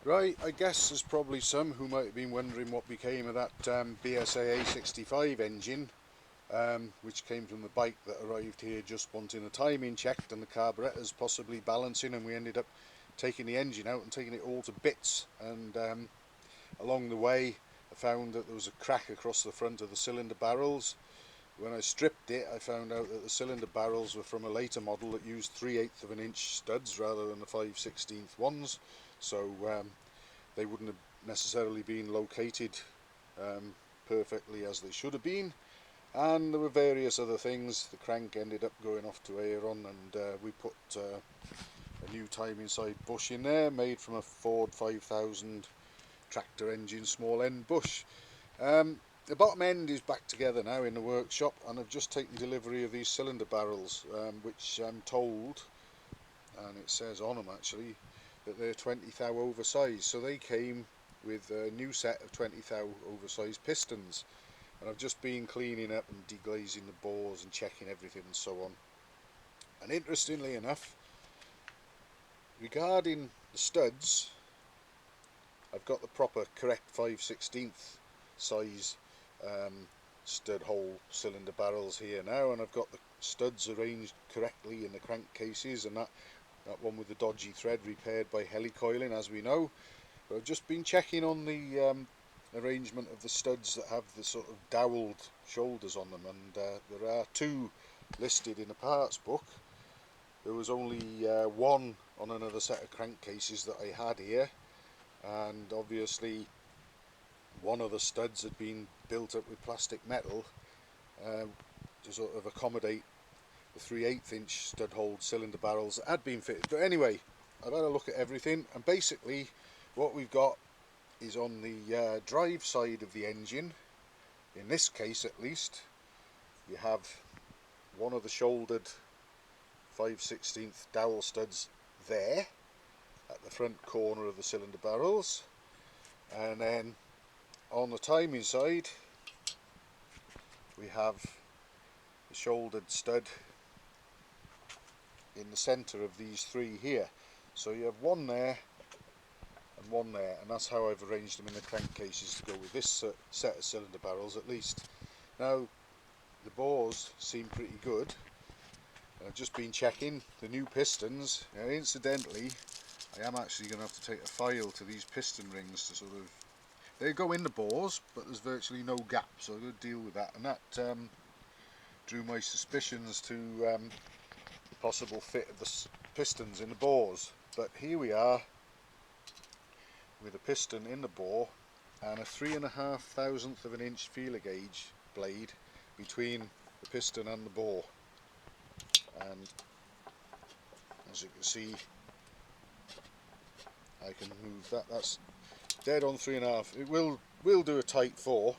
Right, I guess there's probably some who might have been wondering what became of that BSA A65 engine, which came from the bike that arrived here just wanting the timing checked and the carburetors possibly balancing, and we ended up taking the engine out and taking it all to bits. And along the way I found that there was a crack across the front of the cylinder barrels. When I stripped it, I found out that the cylinder barrels were from a later model that used 3/8 of an inch studs rather than the 5/16 ones, so they wouldn't have necessarily been located perfectly as they should have been. And there were various other things. The crank ended up going off to Aeron, and we put a new timing side bush in there made from a Ford 5000 tractor engine small end bush. The bottom end is back together now in the workshop, and I've just taken delivery of these cylinder barrels, which I'm told, and it says on them actually, that they're 20 thou oversized. So they came with a new set of 20 thou oversized pistons, and I've just been cleaning up and deglazing the bores and checking everything and so on. And interestingly enough, regarding the studs, I've got the proper correct 5/16 size stud hole cylinder barrels here now, and I've got the studs arranged correctly in the crankcases, and that one with the dodgy thread repaired by helicoiling, as we know. But I've just been checking on the arrangement of the studs that have the sort of dowelled shoulders on them, and there are two listed in the parts book. There was only one on another set of crankcases that I had here, and obviously one of the studs had been built up with plastic metal to sort of accommodate the 3/8 inch stud hole cylinder barrels that had been fitted. But anyway, I've had a look at everything, and basically what we've got is on the drive side of the engine, in this case at least, you have one of the shouldered 5/16 dowel studs there at the front corner of the cylinder barrels, and then on the timing side we have the shouldered stud in the centre of these three here. So you have one there and one there, and that's how I've arranged them in the crankcases to go with this set of cylinder barrels at least. Now the bores seem pretty good. I've just been checking the new pistons, and incidentally I am actually going to have to take a file to these piston rings to sort of, they go in the bores but there's virtually no gap, so I'm going to deal with that, and that drew my suspicions to the possible fit of the pistons in the bores. But here we are with a piston in the bore and a 3.5 thousandth of an inch feeler gauge blade between the piston and the bore, and as you can see I can move that. That's dead on 3.5. It will do a tight 4,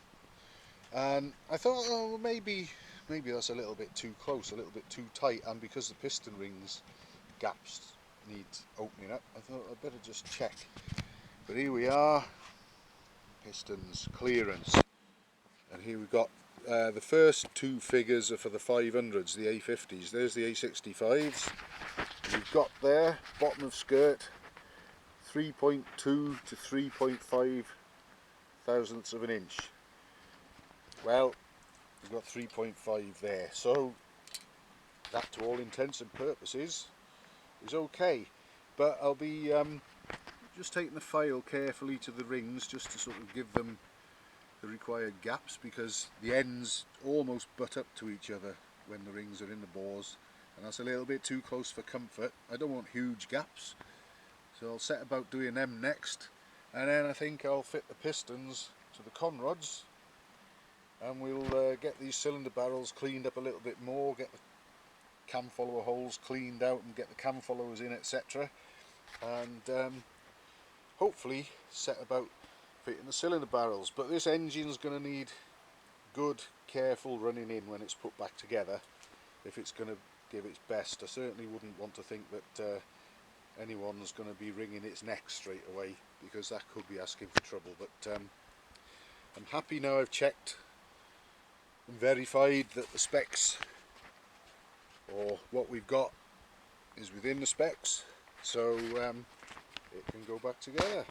and I thought, oh, well, maybe that's a little bit too close, a little bit too tight, and because the piston rings gaps need opening up, I thought I'd better just check. But here we are, pistons clearance, and here we've got the first two figures are for the 500s, the A50s. There's the A65s. We've got there, bottom of skirt, 3.2 to 3.5 thousandths of an inch. Well, we've got 3.5 there, so that to all intents and purposes is okay. But I'll be just taking the file carefully to the rings just to sort of give them the required gaps, because the ends almost butt up to each other when the rings are in the bores, and that's a little bit too close for comfort. I don't want huge gaps, so I'll set about doing them next, and then I think I'll fit the pistons to the conrods, and we'll get these cylinder barrels cleaned up a little bit more, get the cam follower holes cleaned out and get the cam followers in, etc., and hopefully set about fitting the cylinder barrels. But this engine's going to need good, careful running in when it's put back together if it's going to give its best. I certainly wouldn't want to think that anyone's going to be wringing its neck straight away, because that could be asking for trouble. But I'm happy now I've checked and verified that the specs, or what we've got, is within the specs. So it can go back together.